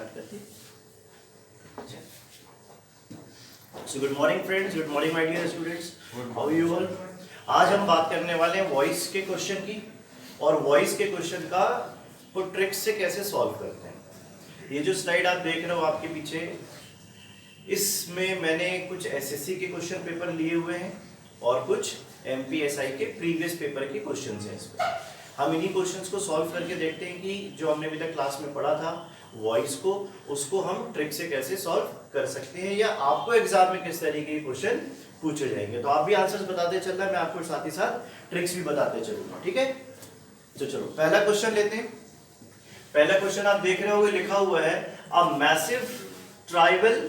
Start करते हैं। So good morning friends, good morning my dear students, how are you all. आज हम बात करने वाले हैं वॉइस के क्वेश्चन की, और वॉइस के क्वेश्चन का को ट्रिक्स से कैसे सॉल्व करते हैं। ये जो स्लाइड आप देख रहे हो आपके पीछे, इसमें मैंने कुछ एसएससी के क्वेश्चन पेपर लिए हुए हैं और कुछ एमपीएसआई के प्रीवियस पेपर के क्वेश्चन हैं। इसमें हम इन्हीं क्वेश्चंस को सॉल्व करके देखते हैं कि जो हमने अभी तक क्लास में पढ़ा था वॉइस को, उसको हम ट्रिक से कैसे सॉल्व कर सकते हैं, या आपको एग्जाम में किस तरीके के क्वेश्चन पूछे जाएंगे। तो आप भी आंसर्स बताते चलना, मैं आपको साथ ही साथ ट्रिक्स भी बताते चलूंगा, ठीक है। तो चलो पहला क्वेश्चन लेते हैं। पहला क्वेश्चन आप देख रहे होंगे, लिखा हुआ है a massive tribal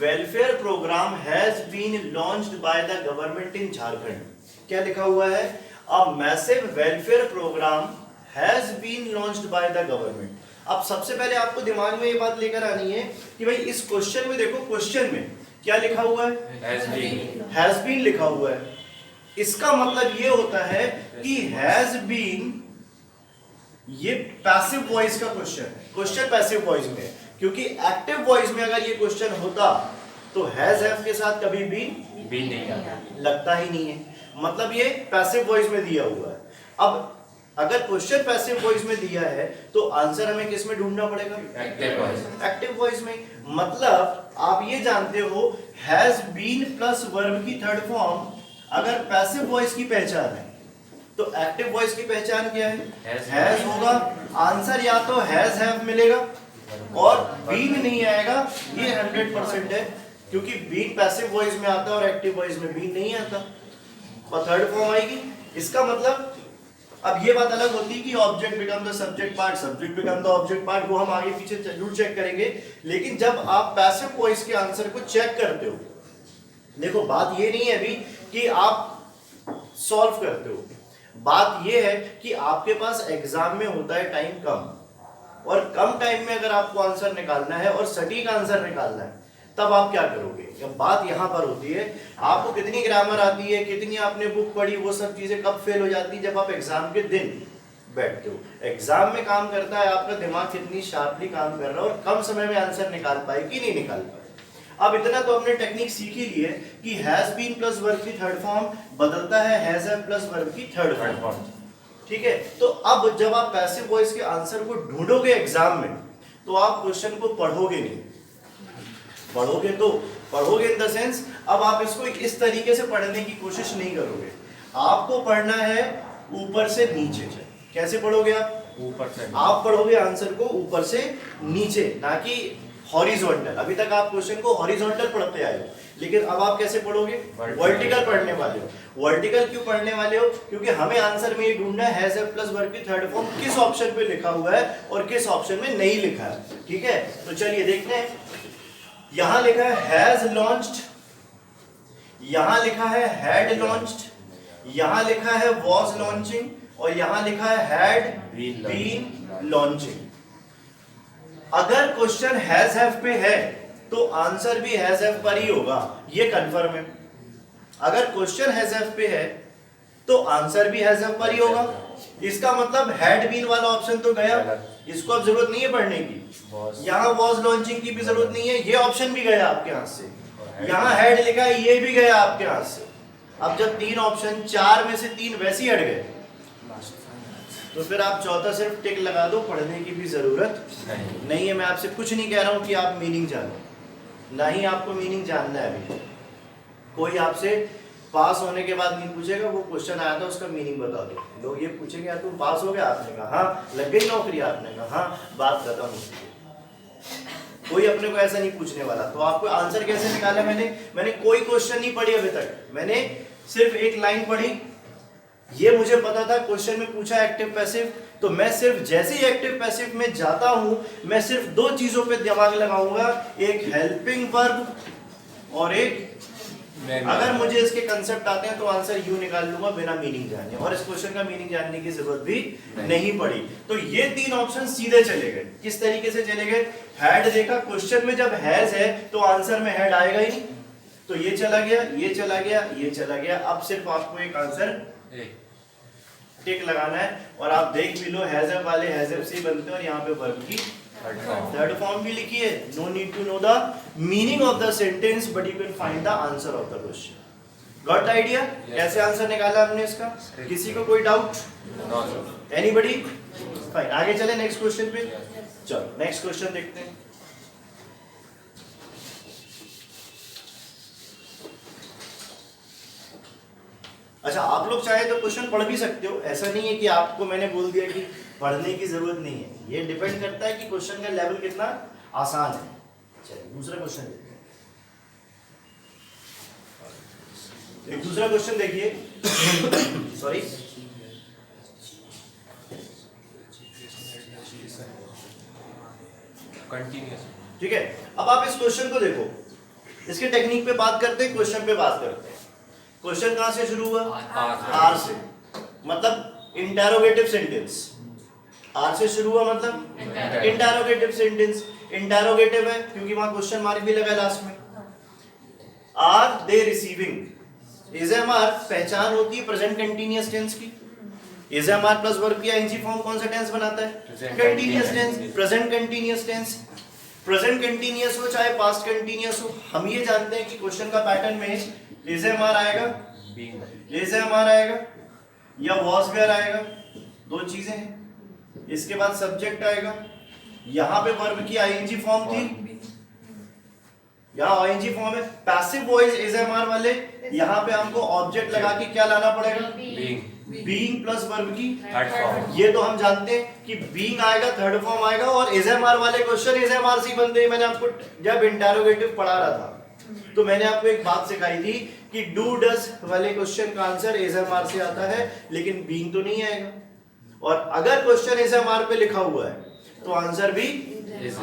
welfare programme has been launched by the government in Jharkhand. क्या लिखा हुआ है? A massive welfare programme has been launched by the government. अब सबसे पहले आपको दिमाग में ये बात लेकर आनी है कि भाई इस क्वेश्चन में देखो, क्वेश्चन में क्या लिखा हुआ है? हैज बीन लिखा हुआ है। इसका मतलब ये होता है कि हैज बीन, ये पैसिव वॉइस का क्वेश्चन है। क्वेश्चन पैसिव वॉइस में है, क्योंकि एक्टिव वॉइस में अगर ये क्वेश्चन होता तो हैज हैव के साथ कभी भी नहीं लगता ही नहीं है। मतलब ये पैसिव वॉइस में दिया हुआ है। अब अगर क्वेश्चन पैसिव वॉइस में दिया है तो आंसर हमें किस में ढूंढना पड़ेगा? एक्टिव वॉइस में। मतलब आप ये जानते हो हैज बीन प्लस वर्ब की थर्ड फॉर्म अगर पैसिव वॉइस की पहचान है तो एक्टिव वॉइस की पहचान क्या है? हैज होगा। आंसर या तो हैज हैव मिलेगा और बीन नहीं आएगा, ये 100% है, क्योंकि बीन पैसिव वॉइस में आता है और एक्टिव वॉइस में बीन नहीं आता, और थर्ड फॉर्म आएगी। इसका मतलब अब ये बात अलग होती है कि object become the subject part, subject become the object part, वो हम आगे पीछे जरूर चेक करेंगे। लेकिन जब आप पैसिव वॉइस के आंसर को चेक करते हो, देखो बात ये नहीं है अभी कि आप सॉल्व करते हो, बात ये है कि आपके पास एग्जाम में होता है टाइम कम, और कम टाइम में अगर आपको आंसर निकालना है और सटीक आंसर निकालना है, तब आप क्या करोगे? जब बात यहां पर होती है, आपको कितनी ग्रामर आती है, कितनी आपने बुक पढ़ी, वो सब चीजें कब फेल हो जाती है? जब आप एग्जाम के दिन बैठते हो। एग्जाम में काम करता है आपका दिमाग, कितनी शार्पली काम कर रहा है और कम समय में आंसर निकाल पाए कि नहीं निकाल पाए। अब इतना तो हमने टेक्निक सीख ही ली है कि हैज बीन प्लस वर्ब की थर्ड फॉर्म बदलता है हैज हैव प्लस वर्ब की थर्ड फॉर्म, ठीक है। तो अब जब आप पैसिव वॉइस के आंसर को ढूंढोगे एग्जाम में, तो आप क्वेश्चन को पढ़ोगे नहीं, पढ़ोगे इन द सेंस, अब आप इसको इस तरीके से पढ़ने की कोशिश नहीं करोगे। आपको पढ़ना है ऊपर से नीचे। कैसे पढ़ोगे आप? ऊपर से। आप पढ़ोगे आंसर को ऊपर से नीचे, ना कि हॉरिजॉन्टल। अभी तक आप क्वेश्चन को हॉरिजॉन्टल पढ़ते आए हो, लेकिन अब आप कैसे पढ़ोगे? वर्टिकल पढ़ने वाले हो। वर्टिकल क्यों पढ़ने वाले हो? क्योंकि हमें आंसर में ये ढूंढना है हैज हैव प्लस वर्ब की थर्ड फॉर्म किस ऑप्शन पे लिखा हुआ है और किस ऑप्शन में नहीं लिखा है, ठीक है। तो चलिए देखते हैं। यहां लिखा है हैज लॉन्च्ड, यहां लिखा है हैड लॉन्च्ड, यहां लिखा है वाज लॉन्चिंग, और यहां लिखा है हैड बीन लॉन्चिंग। अगर क्वेश्चन हैज हैव पे है तो आंसर भी हैज हैव पर ही होगा, ये कंफर्म है। अगर क्वेश्चन हैज हैव पे है तो आंसर भी हैज हैव पर ही होगा। इसका मतलब हैड बीन वाला ऑप्शन तो गया, इसको अब जरूरत नहीं है पढ़ने की। यहाँ वाज लॉन्चिंग की भी जरूरत नहीं है, ये ऑप्शन भी गया आपके हाथ से। यहाँ हैड लिखा है, ये भी गया आपके हाथ से। अब जब तीन ऑप्शन, चार में से तीन वैसे ही हट गए, तो फिर आप चौथा सिर्फ टिक लगा दो, पढ़ने की भी जरूरत नहीं है। मैं आपसे कुछ नहीं कह रहा हूं कि आप मीनिंग जानो, ना ही आपको मीनिंग जानना है। अभी कोई आपसे पास होने के बाद नहीं पूछेगा वो क्वेश्चन आया था उसका मीनिंग बता दो। लोग ये पूछेंगे यार तुम पास हो गए? आपने कहा हाँ। लग गई नौकरी? आपने कहा हाँ। बात खत्म होती है। कोई अपने को ऐसा नहीं पूछने वाला। तो आपको आंसर कैसे निकाला? मैंने कोई क्वेश्चन नहीं पढ़ी अभी तक, मैंने सिर्फ एक लाइन पढ़ी। ये मुझे पता था क्वेश्चन में पूछा एक्टिव पैसिव, तो मैं सिर्फ जैसे ही एक्टिव पैसिव में जाता हूं, मैं सिर्फ दो चीजों पे दिमाग लगाऊंगा, एक हेल्पिंग वर्ब और एक, अगर मुझे इसके कंसेप्ट आते हैं तो आंसर यू निकाल लूंगा बिना मीनिंग जाने, और इस क्वेश्चन का मीनिंग जानने की जरूरत भी नहीं पड़ी। तो ये तीन ऑप्शन सीधे चले गए। किस तरीके से चले गए? हैड देखा, क्वेश्चन में जब हैज है तो आंसर में हैड आएगा ही नहीं, तो ये चला गया, ये चला गया, ये चला गया। अब सिर्फ आपको एक आंसर टिक लगाना है, और आप देख भी लो हैज हैव वाले हैज हैव से ही बनते हैं और यहाँ पे वर्ब की थर्ड फॉर्म भी लिखी है. No need to know the meaning of the sentence but you can find the answer of the question. Got the idea? कैसे आंसर निकाला हमने इसका? किसी को कोई डाउट? एनीबडी? फाइन. आगे चले नेक्स्ट क्वेश्चन पे. चलो नेक्स्ट क्वेश्चन देखते हैं. अच्छा, आप लोग चाहे तो क्वेश्चन पढ़ भी सकते हो. ऐसा नहीं है कि आपको मैंने बोल दिया कि पढ़ने की जरूरत नहीं है. ये डिपेंड करता है कि क्वेश्चन का लेवल कितना आसान है. चलिए दूसरा क्वेश्चन देखते हैं. एक दूसरा क्वेश्चन देखिए. Sorry, continuous. ठीक है. अब आप इस क्वेश्चन को देखो. इसके टेक्निक पे बात करते हैं, क्वेश्चन पे बात करते हैं. क्वेश्चन कहां से शुरू हुआ? आर से. मतलब इंटरोगेटिव सेंटेंस. आर से शुरू हुआ मतलब इंटरोगेटिव सेंटेंस. इंटरोगेटिव है क्योंकि वहां क्वेश्चन मार्क भी लगा लास्ट में. Are they receiving. Is am are पहचान होती है प्रेजेंट कंटीन्यूअस टेंस की. Is am are plus verb की आईएनजी फॉर्म कौन सा टेंस बनाता है? Continuous tense. Present continuous tense. Present continuous हो चाहे पास्ट कंटीन्यूअस हो, हम ये जानते हैं कि क्वेश्चन का पैटर्न में इज एम आर आएगा, इज एम आर आएगा या वॉज वेयर आएगा. दो चीजें हैं. इसके बाद सब्जेक्ट आएगा. यहां पे वर्ब की आईएनजी फॉर्म थी, यहाँ आईएनजी फॉर्म है. Passive voice is am are वाले यहाँ पे हमको ऑब्जेक्ट लगा के क्या लाना पड़ेगा? बीइंग प्लस वर्ब की थर्ड फॉर्म. ये तो हम जानते हैं कि बीइंग आएगा, थर्ड फॉर्म आएगा. और इज एम आर वाले क्वेश्चन इज एम आर से बनते हैं. मैंने आपको जब इंटरोगेटिव पढ़ा रहा था तो मैंने आपको एक बात सिखाई थी कि डू डज वाले क्वेश्चन का आंसर इज एम आर से आता है, लेकिन बीइंग तो नहीं आएगा. और अगर क्वेश्चन इज एम आर पे लिखा हुआ है तो आंसर भी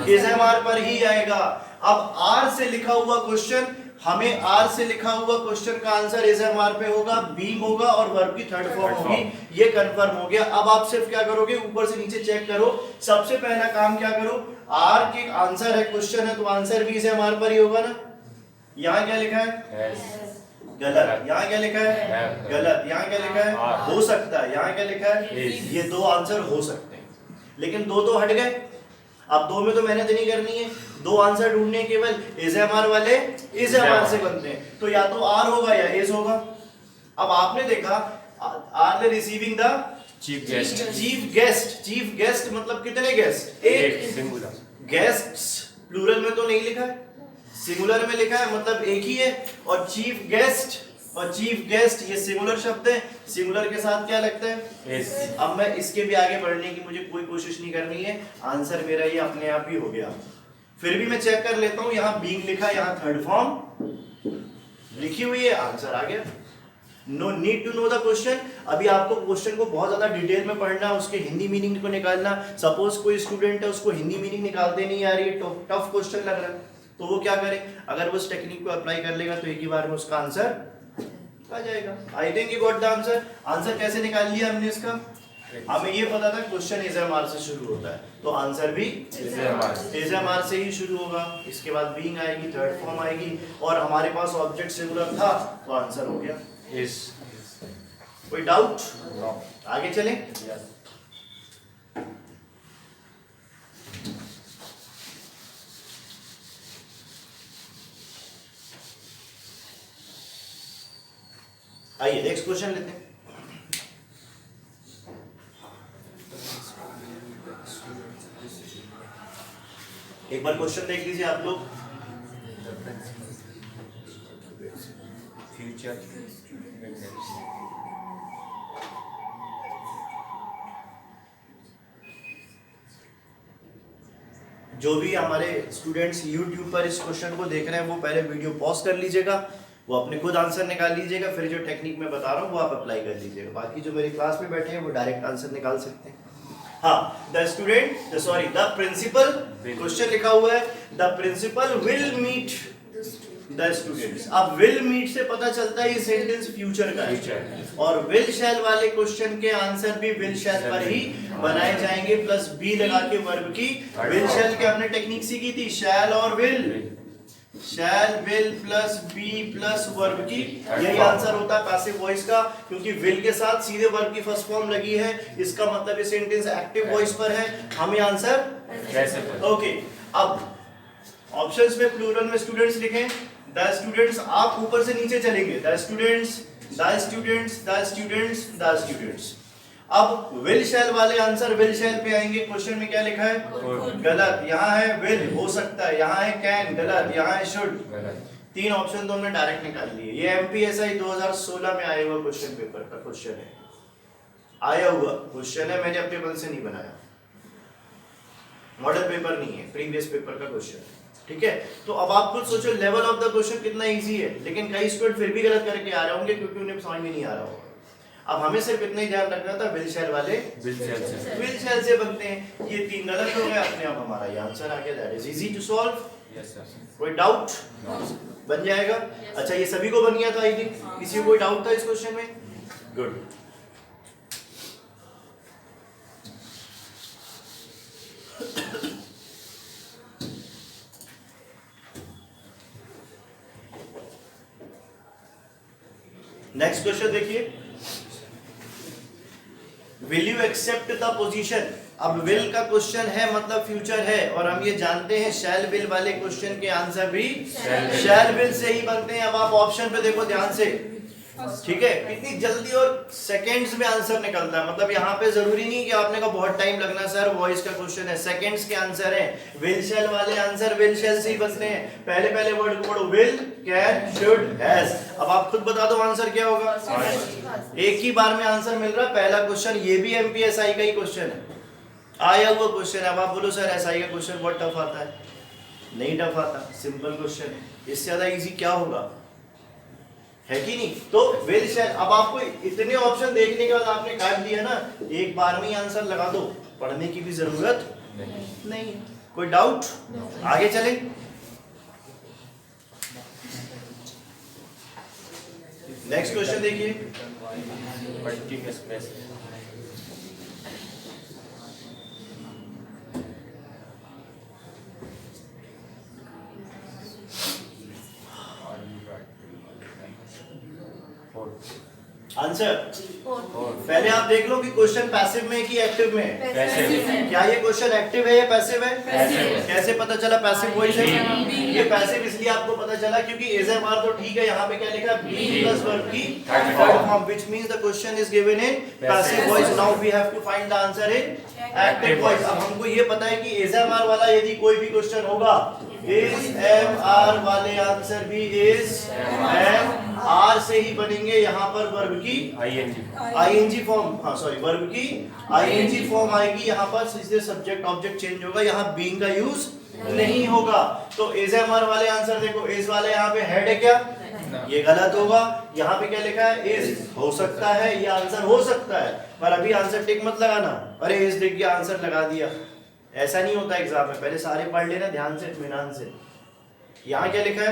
इज एम आर पर ही आएगा. अब आर से लिखा हुआ क्वेश्चन, हमें आर से लिखा हुआ क्वेश्चन का आंसर इज एम आर पे होगा, बीइंग होगा और वर्ब की थर्ड फॉर्म होगी. ये कंफर्म हो गया. अब आप सिर्फ क्या करोगे? ऊपर से नीचे चेक करो. सबसे पहला काम क्या करो? आर के आंसर है, क्वेश्चन है, तो आंसर भी इज एम आर पर ही होगा ना. यहाँ क्या लिखा है? गलत. यहाँ क्या लिखा है? गलत. यहाँ क्या लिखा है? हो सकता है. यहाँ क्या लिखा है? ये दो आंसर हो सकते हैं, लेकिन दो हट गए. अब दो में तो मेहनत नहीं करनी है. दो आंसर ढूंढने केवल इज एम आर वाले इज एम आर से बनते हैं. तो या तो आर होगा या इज होगा. अब आपने देखा are they receiving the chief guest. Chief guest. Chief guest मतलब कितने गेस्ट? एक. सिंगुलर. गेस्ट्स प्लूरल में तो नहीं लिखा है, सिंगुलर में लिखा है, मतलब एक ही है. और चीफ गेस्ट और चीफ गेस्ट ये सिंगुलर शब्द है. सिंगुलर के साथ क्या लगता है? एस. अब मैं इसके भी आगे बढ़ने की मुझे कोई कोशिश नहीं करनी है. आंसर मेरा ये अपने आप ही हो गया. फिर भी मैं चेक कर लेता हूं. यहाँ बीइंग लिखा है, यहाँ थर्ड फॉर्म लिखी हुई है, आंसर आ गया. No need to know the question. अभी आपको क्वेश्चन को बहुत ज्यादा डिटेल में पढ़ना, उसके हिंदी मीनिंग को निकालना. सपोज कोई स्टूडेंट है, उसको हिंदी मीनिंग निकालते नहीं आ रही है, टफ क्वेश्चन लग रहा है, तो वो क्या करे? अगर वो उस टेक्निक को अप्लाई कर लेगा तो एक ही बार में उसका आंसर आ जाएगा. I think you got the answer. Answer कैसे निकाल लिया हमने इसका? हमें ये पता था क्वेश्चन इज एम आर से शुरू होता है, तो आंसर भी इज एम आर से ही शुरू होगा. इसके बाद बीइंग आएगी, थर्ड फॉर्म आएगी, और हमारे पास ऑब्जेक्ट सिंगुलर था तो आंसर हो गया. इस. कोई डाउट? नो. आगे चलें. आइए नेक्स्ट क्वेश्चन लेते हैं. एक बार क्वेश्चन देख लीजिए आप लोग. फ्यूचर. जो भी हमारे स्टूडेंट्स YouTube पर इस क्वेश्चन को देख रहे हैं वो पहले वीडियो पॉज कर लीजिएगा, वो अपने खुद आंसर निकाल लीजिएगा, फिर जो टेक्निक मैं बता रहा हूँ वो आप अप्लाई कर लीजिएगा. बाकी जो मेरी क्लास में बैठे हैं वो डायरेक्ट आंसर निकाल सकते हैं. हाँ, the student sorry the principal, question लिखा हुआ है the principal will meet the students. अब विल मीट से पता चलता है ये सेंटेंस फ्यूचर का है, और विल शैल वाले क्वेश्चन के आंसर भी विल शैल पर ही बनाए जाएंगे, प्लस बी लगा के वर्ब की. विल शैल के हमने टेक्निक सीखी थी, शैल और will. Shall will plus be plus verb की, यही आंसर होता है पैसिव वॉइस का, क्योंकि विल के साथ सीधे वर्ब की फर्स्ट फॉर्म लगी है, इसका मतलब ये सेंटेंस एक्टिव वॉइस पर है, हमें आंसर ओके। अब ऑप्शंस में प्लूरल में स्टूडेंट्स लिखें, द स्टूडेंट्स, आप ऊपर से नीचे चलेंगे, the students the students the students the students. अब विल शैल वाले आंसर विल शैल पे आएंगे, क्वेश्चन में क्या लिखा है गलत, यहाँ है विल हो सकता है, यहाँ है कैन गलत, यहाँ है शुड, तीन ऑप्शन तो हमने डायरेक्ट निकाल लिए। ये एमपीएसआई 2016 में आया हुआ क्वेश्चन पेपर का क्वेश्चन है, आया हुआ क्वेश्चन है, मैंने अपने बल से नहीं बनाया, मॉडल पेपर नहीं है, प्रीवियस पेपर का क्वेश्चन है, ठीक है। तो अब आप खुद सोचो लेवल ऑफ द क्वेश्चन कितना इजी है, लेकिन कई स्टूडेंट फिर भी गलत करके आ रहे होंगे क्योंकि उन्हें समझ में नहीं आ रहा होगा। अब हमें सिर्फ इतना ही ध्यान रखना था, विल शैल वाले विल शैल से बनते हैं, ये तीन गलत हो गए, अपने आप हमारा ये आंसर आ गया, that is easy to solve. Yes sir. कोई डाउट बन जाएगा? अच्छा ये सभी को बन गया था आई थिंक, किसी को कोई डाउट था इस क्वेश्चन में? गुड। नेक्स्ट क्वेश्चन देखिए, will you accept the position. अब विल का क्वेश्चन है मतलब फ्यूचर है, और हम ये जानते हैं शैल विल वाले क्वेश्चन के आंसर भी शैल विल से ही बनते हैं। अब आप ऑप्शन पे देखो ध्यान से, ठीक है, कितनी जल्दी और सेकंड्स में आंसर निकलता है, मतलब यहाँ पे जरूरी नहीं कि आपने कहा बहुत टाइम लगना सर, वॉइस का क्वेश्चन है, सेकंड्स के आंसर है। विल शैल वाले आंसर विल शैल से ही बनते हैं, पहले पहले वर्ड को पढ़ो, विल कैन शुड हैज। अब आप खुद बता दो आंसर क्या होगा, एक ही बार में आंसर मिल रहा है, पहला क्वेश्चन, ये भी एमपीएसआई का ही क्वेश्चन है, आया हुआ क्वेश्चन है। अब आप बोलो सर एसआई का क्वेश्चन बहुत टफ आता है, नहीं टफ आता, सिंपल क्वेश्चन है, इससे ज्यादा इजी क्या होगा, है कि नहीं? तो विल शैल, अब आपको इतने ऑप्शन देखने के बाद आपने काट दिया ना, एक बार में ही आंसर लगा दो, पढ़ने की भी जरूरत नहीं। कोई डाउट? आगे चले। नेक्स्ट क्वेश्चन देखिए, कंटीन्यूअस प्रेस। आंसर पहले आप देख लो कि क्वेश्चन पैसिव में है कि एक्टिव में है। पैसिव। क्या ये क्वेश्चन एक्टिव है या पैसिव है? पैसिव। कैसे पता चला पैसिव वॉइस है? ये पैसिव इसलिए आपको पता चला क्योंकि एजएमआर तो ठीक है, यहाँ पे क्या लिखा, बी प्लस वर्ब की third form, which means the question is given in passive voice. Now we have to find the answer in active voice. अब हमको ये पता है कि एजएमआर वाला यदि कोई भी क्वेश्चन होगा, एजएमआर वाले आंसर भी एजएमआर से ही बनेंगे। यहाँ पर वर्ब की आईएनजी फॉर्म, हाँ सॉरी, वर्ब की आईएनजी फॉर्म आएगी, यहाँ पर सीधे सब्जेक्ट ऑब्जेक्ट चेंज होगा, यहाँ बीइंग का यूज नहीं होगा। तो एजएमआर वाले आंसर देखो, एज वाले यहाँ पे हेड है क्या, ये गलत होगा। यहाँ पे क्या लिखा है, एज हो सकता है, ये आंसर हो सकता है, पर अभी आंसर टिक मत लगाना, अरे एज देख के आंसर लगा दिया, ऐसा नहीं होता एग्जाम में, पहले सारे पढ़ लेना ध्यान से, इत्मीनान से। यहाँ क्या लिखा है,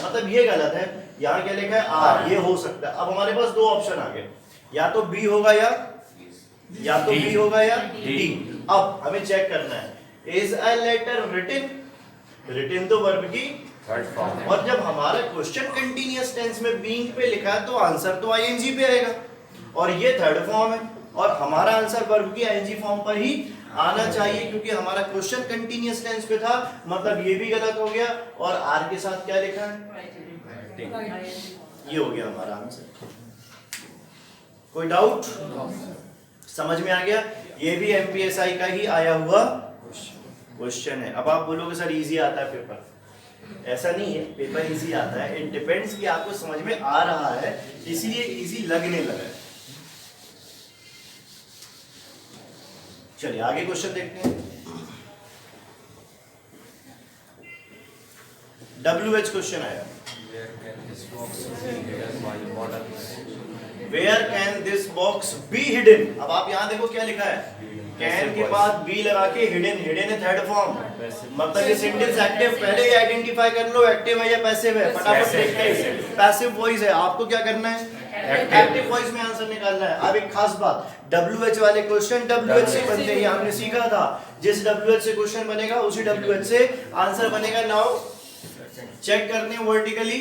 मतलब ये गलत है। यहाँ क्या लिखा है, आर, ये हो सकता है। अब हमारे पास दो ऑप्शन आ गए, या तो बी होगा या तो बी होगा या डी। अब हमें चेक करना है, is a letter written, written तो वर्ब की थर्ड फॉर्म, और जब हमारा क्वेश्चन कंटीन्यूअस टेंस में बीइंग पे लिखा है तो आंसर तो आईएनजी पे आएगा, और ये थर्ड फॉर्म है, और हमारा आंसर वर्ब की आईएनजी फॉर्म पर ही आना चाहिए, क्योंकि हमारा क्वेश्चन कंटीन्यूअस टेंस पे था, मतलब ये भी गलत हो गया। और आर के साथ क्या लिखा है, ये हो गया हमारा आंसर। कोई डाउट? समझ में आ गया? ये भी एमपीएसआई का ही आया हुआ क्वेश्चन है। अब आप बोलोगे सर इजी आता है पेपर, ऐसा नहीं है, पेपर इजी आता है, इट डिपेंड्स कि आपको समझ में आ रहा है, इसीलिए इजी लगने लगा है। चलिए आगे क्वेश्चन देखते हैं। WH क्वेश्चन आया, where can this box be hidden. अब आप यहाँ देखो क्या लिखा है, कैन के बाद बी लगा के हिडन, हिडन है थर्ड फॉर्म, मतलब ये सेंटेंस एक्टिव, पहले ये आइडेंटिफाई कर लो एक्टिव है या पैसिव है, फटाफट देखते हैं। पैसिव वॉइस है, आपको क्या करना है, एक्टिव वॉइस में आंसर निकालना है। अब एक खास बात, WH वाले क्वेश्चन WH से बनते हैं, हमने सीखा था, जिस WH से क्वेश्चन बनेगा उसी WH से आंसर बनेगा। नाउ चेक करने vertically,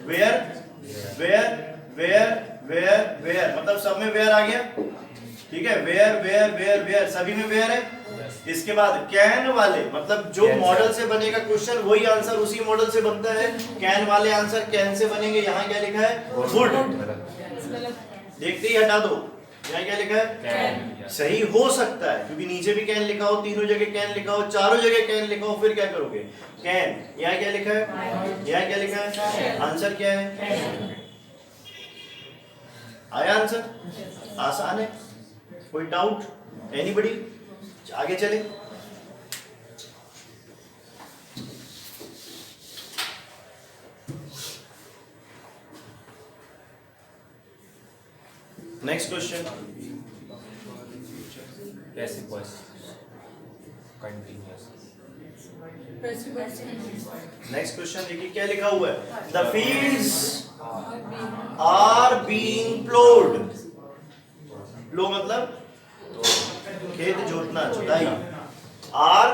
where where where where where, मतलब सब में वेयर आ गया, ठीक है, वेयर वेयर वेयर वेयर, सभी में वेयर है। इसके बाद कैन वाले, मतलब जो मॉडल से बनेगा क्वेश्चन वही आंसर उसी मॉडल से बनता है। कैन वाले आंसर कैन से बनेंगे। यहाँ क्या लिखा है? वुड। देखते ही हटा दो, यहाँ क्या लिखा है? कैन। सही हो सकता है क्योंकि नीचे भी कैन लिखा हो, तीनों जगह कैन लिखा हो, चारों जगह कैन लिखा हो, फिर क्या करोगे? कैन। यहाँ क्या लिखा है? यहाँ क्या लिखा है? आंसर क्या है? आया आंसर? आसान है, कोई डाउट? एनीबडी? आगे चले। Next question. Passive voice. Continuous. Next question देखिए क्या लिखा हुआ है। The fields are being ploughed. Plough मतलब खेत जोतना, जुताई। Are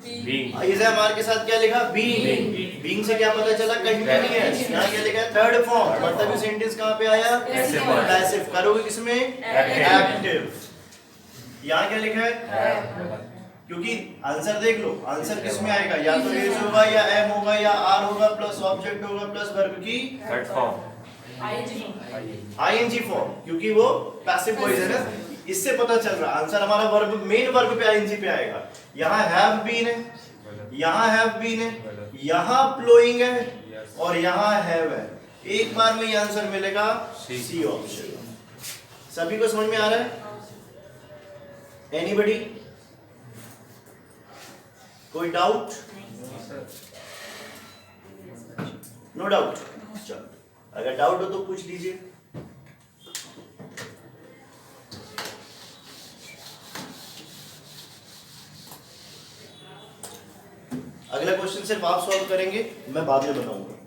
Being. इसे हमारे के साथ क्या लिखा? बीइंग। बीइंग से क्या पता चला? कंटिन्यूअस। यहाँ क्या लिखा है? Third form. मतलब ये सेंटेंस कहाँ पे आया? पैसिव। करोगे किसमें? एक्टिव। यहाँ क्या लिखा है? क्योंकि आंसर देख लो, आंसर किसमें आएगा? या तो इज होगा, या एम होगा, या आर होगा, प्लस ऑब्जेक्ट होगा, प्लस वर्ब की Third form. आईएनजी फॉर्म, क्योंकि वो पैसिव वॉइस है ना। इससे पता चल रहा आंसर हमारा वर्ब, मेन वर्ब पे आईएनजी पे आएगा। यहाँ हैव बीन है, यहाँ हैव बीन है, यहाँ प्लोइंग है, और यहाँ हैव है। एक बार में ये आंसर मिलेगा सी ऑप्शन। सभी को समझ में आ रहा है? एनीबडी? कोई डाउट? No doubt? चलो, अगर डाउट हो तो पूछ लीजिए। अगला क्वेश्चन सिर्फ आप सॉल्व करेंगे, मैं बाद में बताऊंगा।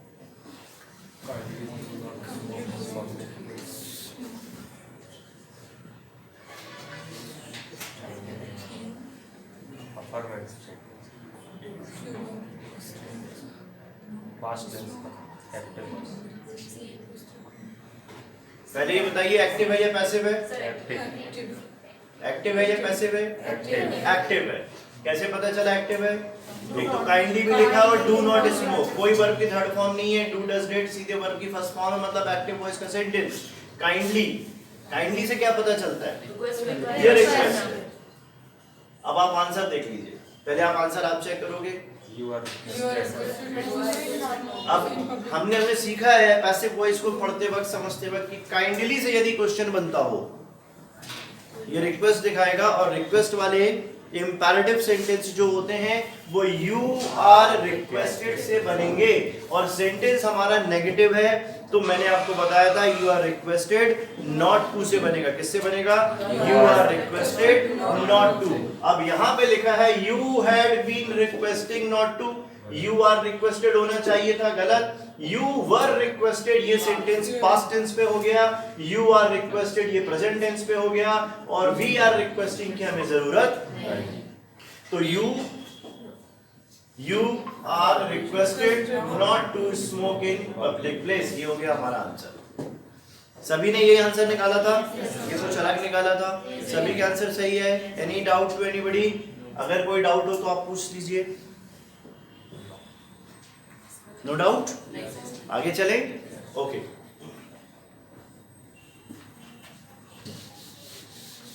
Affirmative statement. Past tense. Active voice. पहले ये बताइए, एक्टिव है या पैसिव है? Active. एक्टिव है या पैसिव है? Active. एक्टिव है। कैसे पता चला एक्टिव है? एक तो काइंडली भी लिखा है और डू नॉट स्मोक। कोई वर्ब की थर्ड फॉर्म नहीं है। डू डज डिड सीधे वर्ब की फर्स्ट फॉर्म है, मतलब एक्टिव वॉइस का सेंटेंस। काइंडली, काइंडली से क्या पता चलता है? ये रिक्वेस्ट। अब आप आंसर देख लीजिए। पहले आप आंसर आप चेक करोगे। You are requested. अब हमने सीखा है पैसिव वॉइस को पढ़ते वक्त, समझते वक्त कि काइंडली से यदि क्वेश्चन बनता हो, ये रिक्वेस्ट दिखाएगा, और रिक्वेस्ट वाले इंपैरेटिव सेंटेंस जो होते हैं वो यू आर रिक्वेस्टेड से बनेंगे। और सेंटेंस हमारा नेगेटिव है तो मैंने आपको बताया था you are requested not to से बनेगा। किससे बनेगा? You are requested not to. अब यहाँ पे लिखा है you had been requesting not to. You are requested होना चाहिए था, गलत। यू वर रिक्वेस्टेड, ये सेंटेंस पास्ट टेंस पे हो गया। यू आर रिक्वेस्टेड ये प्रेजेंट टेंस पे हो गया। और वी आर रिक्वेस्टिंग की हमें जरूरत नहीं। तो you are requested not to smoke in public place, ये हो गया हमारा आंसर। सभी ने ये आंसर निकाला था, ये कुछ अलग निकाला था? सभी के आंसर सही है। Any doubt to anybody? अगर कोई डाउट हो तो आप पूछ लीजिए। No doubt? आगे चले? ओके।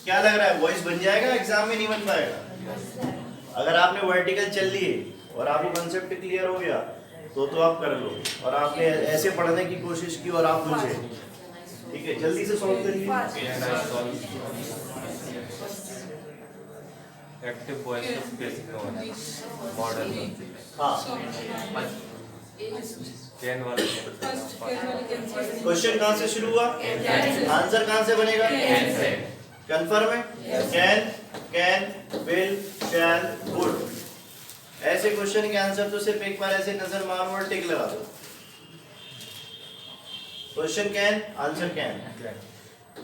क्या लग रहा है, वॉइस बन जाएगा एग्जाम में? नहीं बन पाएगा? अगर आपने वर्टिकल चल लिए और आपको कंसेप्ट क्लियर हो गया तो आप कर लो। और आपने ऐसे पढ़ने की कोशिश की और आप मुझे, ठीक है, जल्दी से सॉल्व करिए। Active voice of basic voice. Model. हाँ, Can वाले. क्वेश्चन कहाँ से शुरू हुआ? आंसर कहाँ से बनेगा? कंफर्म है? Can, will, shall, would. ऐसे क्वेश्चन के आंसर तो सिर्फ एक बार ऐसे नजर मारो और टिक लगा दो। Question can, answer can,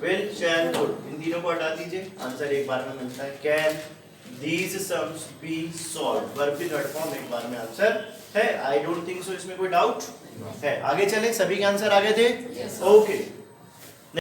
will, shall, would, इन तीनों को हटा दीजिए, आंसर एक बार में मिलता है। Can, these sums be solved. Verb की थर्ड फॉर्म एक बार में आंसर है. आई डोंट थिंक सो इसमें कोई डाउट है. आगे चलें. सभी के आंसर आ गए थे. ओके